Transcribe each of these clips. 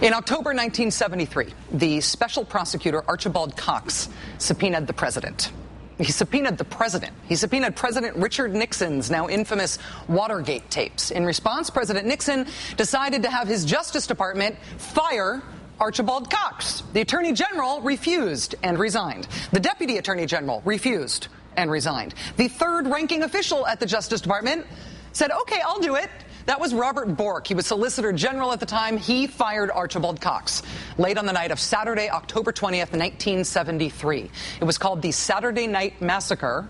In October 1973, the special prosecutor Archibald Cox subpoenaed the president. He subpoenaed the president. He subpoenaed President Richard Nixon's now infamous Watergate tapes. In response, President Nixon decided to have his Justice Department fire Archibald Cox. The Attorney General refused and resigned. The Deputy Attorney General refused and resigned. The third-ranking official at the Justice Department said, "Okay, I'll do it." That was Robert Bork. He was Solicitor General at the time. He fired Archibald Cox late on the night of Saturday, October 20th, 1973. It was called the Saturday Night Massacre,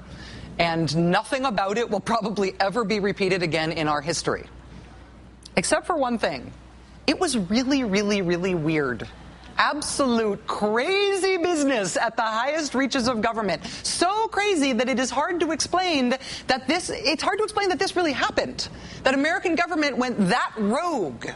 and nothing about it will probably ever be repeated again in our history. Except for one thing. It was really, really, really weird. Absolute crazy business at the highest reaches of government. So crazy that it is hard to explain that this really happened. That American government went that rogue.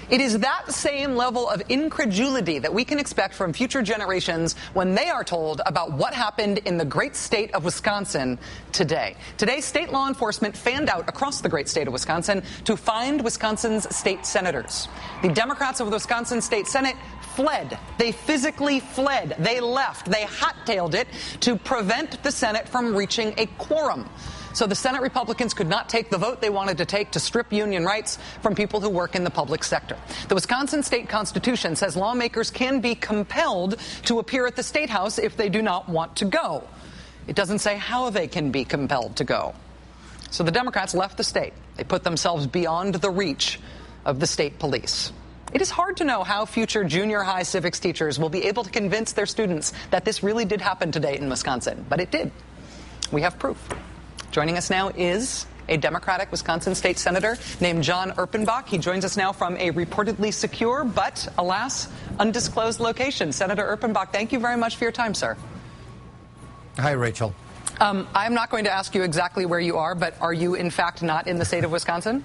It is that same level of incredulity that we can expect from future generations when they are told about what happened in the great state of Wisconsin today. Today, state law enforcement fanned out across the great state of Wisconsin to find Wisconsin's state senators. The Democrats of the Wisconsin State Senate fled. They physically fled. They left. They hot-tailed it to prevent the Senate from reaching a quorum. So the Senate Republicans could not take the vote they wanted to take to strip union rights from people who work in the public sector. The Wisconsin state constitution says lawmakers can be compelled to appear at the State House if they do not want to go. It doesn't say how they can be compelled to go. So the Democrats left the state. They put themselves beyond the reach of the state police. It is hard to know how future junior high civics teachers will be able to convince their students that this really did happen today in Wisconsin, but it did. We have proof. Joining us now is a Democratic Wisconsin state senator named John Erpenbach. He joins us now from a reportedly secure but, alas, undisclosed location. Senator Erpenbach, thank you very much for your time, sir. Hi, Rachel. I'm not going to ask you exactly where you are, but are you, in fact, not in the state of Wisconsin?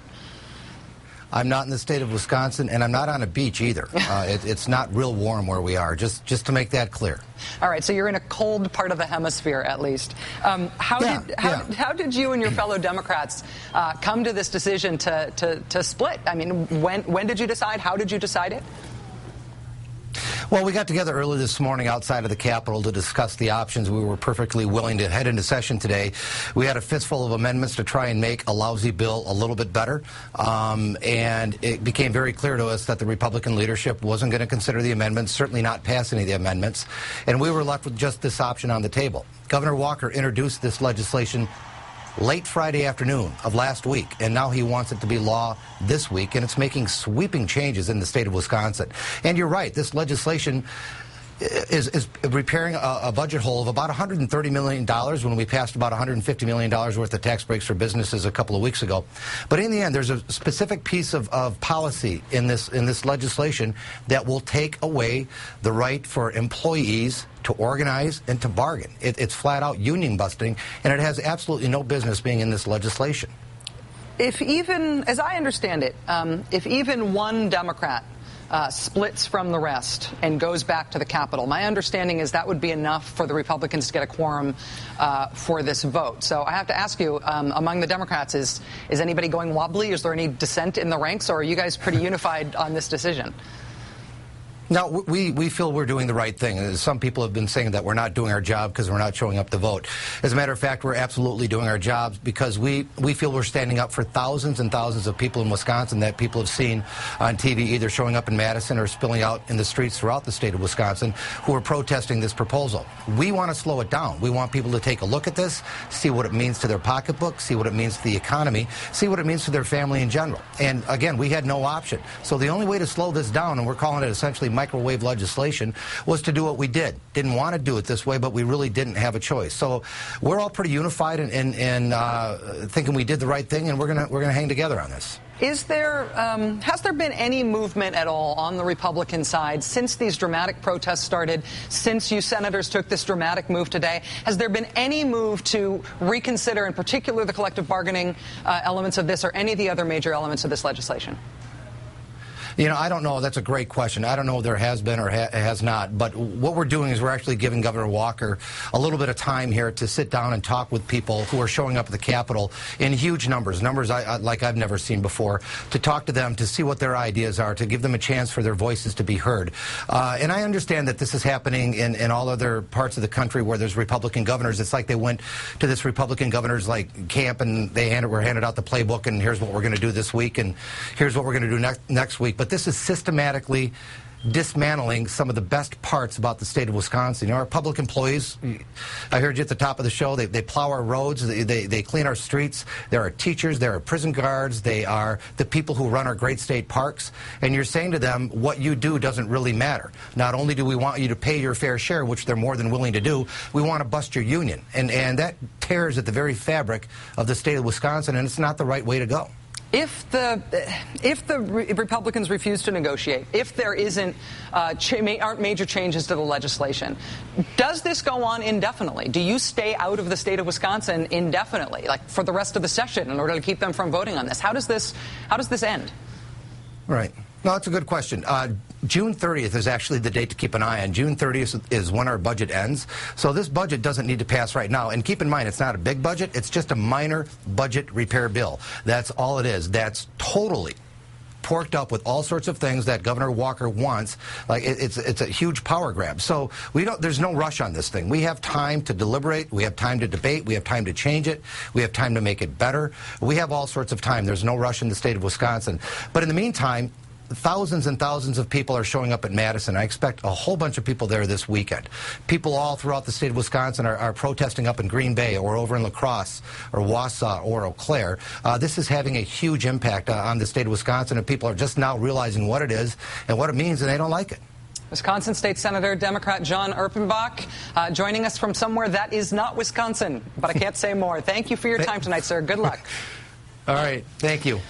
I'm not in the state of Wisconsin, and I'm not on a beach either. It's not real warm where we are, just to make that clear. All right, so you're in a cold part of the hemisphere, at least. How did you and your fellow Democrats come to this decision to split? I mean, when did you decide? How did you decide it? Well, we got together early this morning outside of the Capitol to discuss the options. We were perfectly willing to head into session today. We had a fistful of amendments to try and make a lousy bill a little bit better, and it became very clear to us that the Republican leadership wasn't going to consider the amendments, certainly not pass any of the amendments, and we were left with just this option on the table. Governor Walker introduced this legislation late Friday afternoon of last week, and now he wants it to be law this week, and it's making sweeping changes in the state of Wisconsin. And you're right, this legislation is repairing a budget hole of about $130 million when we passed about $150 million worth of tax breaks for businesses a couple of weeks ago. But in the end, there's a specific piece of policy in this legislation that will take away the right for employees to organize and to bargain. It's flat out union busting, and it has absolutely no business being in this legislation. If even, as I understand it, if even one Democrat splits from the rest and goes back to the Capitol, my understanding is that would be enough for the Republicans to get a quorum for this vote. So I have to ask you, among the Democrats, is anybody going wobbly? Is there any dissent in the ranks, or are you guys pretty unified on this decision? No, we feel we're doing the right thing. Some people have been saying that we're not doing our job because we're not showing up to vote. As a matter of fact, we're absolutely doing our jobs because we feel we're standing up for thousands and thousands of people in Wisconsin that people have seen on TV, either showing up in Madison or spilling out in the streets throughout the state of Wisconsin, who are protesting this proposal. We want to slow it down. We want people to take a look at this, see what it means to their pocketbook, see what it means to the economy, see what it means to their family in general. And again, we had no option. So the only way to slow this down, and we're calling it essentially microwave legislation, was to do what we did. Didn't want to do it this way, but we really didn't have a choice. So we're all pretty unified in thinking we did the right thing, and we're gonna hang together on this. Has there been any movement at all on the Republican side since these dramatic protests started, since you senators took this dramatic move today? Has there been any move to reconsider, in particular, the collective bargaining elements of this, or any of the other major elements of this legislation? You know, I don't know. That's a great question. I don't know if there has been or has not. But what we're doing is we're actually giving Governor Walker a little bit of time here to sit down and talk with people who are showing up at the Capitol in huge numbers like I've never seen before, to talk to them, to see what their ideas are, to give them a chance for their voices to be heard. And I understand that this is happening in all other parts of the country where there's Republican governors. It's like they went to this Republican governor's camp and they were handed out the playbook, and here's what we're going to do this week, and here's what we're going to do next week. But this is systematically dismantling some of the best parts about the state of Wisconsin. You know, our public employees, I heard you at the top of the show, they plow our roads, they clean our streets. There are teachers, there are prison guards, they are the people who run our great state parks. And you're saying to them, what you do doesn't really matter. Not only do we want you to pay your fair share, which they're more than willing to do, we want to bust your union. And that tears at the very fabric of the state of Wisconsin, and it's not the right way to go. If the Republicans refuse to negotiate, if there aren't major changes to the legislation, does this go on indefinitely? Do you stay out of the state of Wisconsin indefinitely, like for the rest of the session, in order to keep them from voting on this? How does this end? Right. No, that's a good question. June 30th is actually the date to keep an eye on. June 30th is when our budget ends. So this budget doesn't need to pass right now. And keep in mind, it's not a big budget. It's just a minor budget repair bill. That's all it is. That's totally porked up with all sorts of things that Governor Walker wants. Like it's a huge power grab. So there's no rush on this thing. We have time to deliberate. We have time to debate. We have time to change it. We have time to make it better. We have all sorts of time. There's no rush in the state of Wisconsin. But in the meantime, thousands and thousands of people are showing up at Madison. I expect a whole bunch of people there this weekend. People all throughout the state of Wisconsin are protesting up in Green Bay or over in La Crosse or Wausau or Eau Claire. This is having a huge impact on the state of Wisconsin, and people are just now realizing what it is and what it means, and they don't like it. Wisconsin State Senator Democrat John Erpenbach joining us from somewhere that is not Wisconsin, but I can't say more. Thank you for your time tonight, sir. Good luck. All right. Thank you.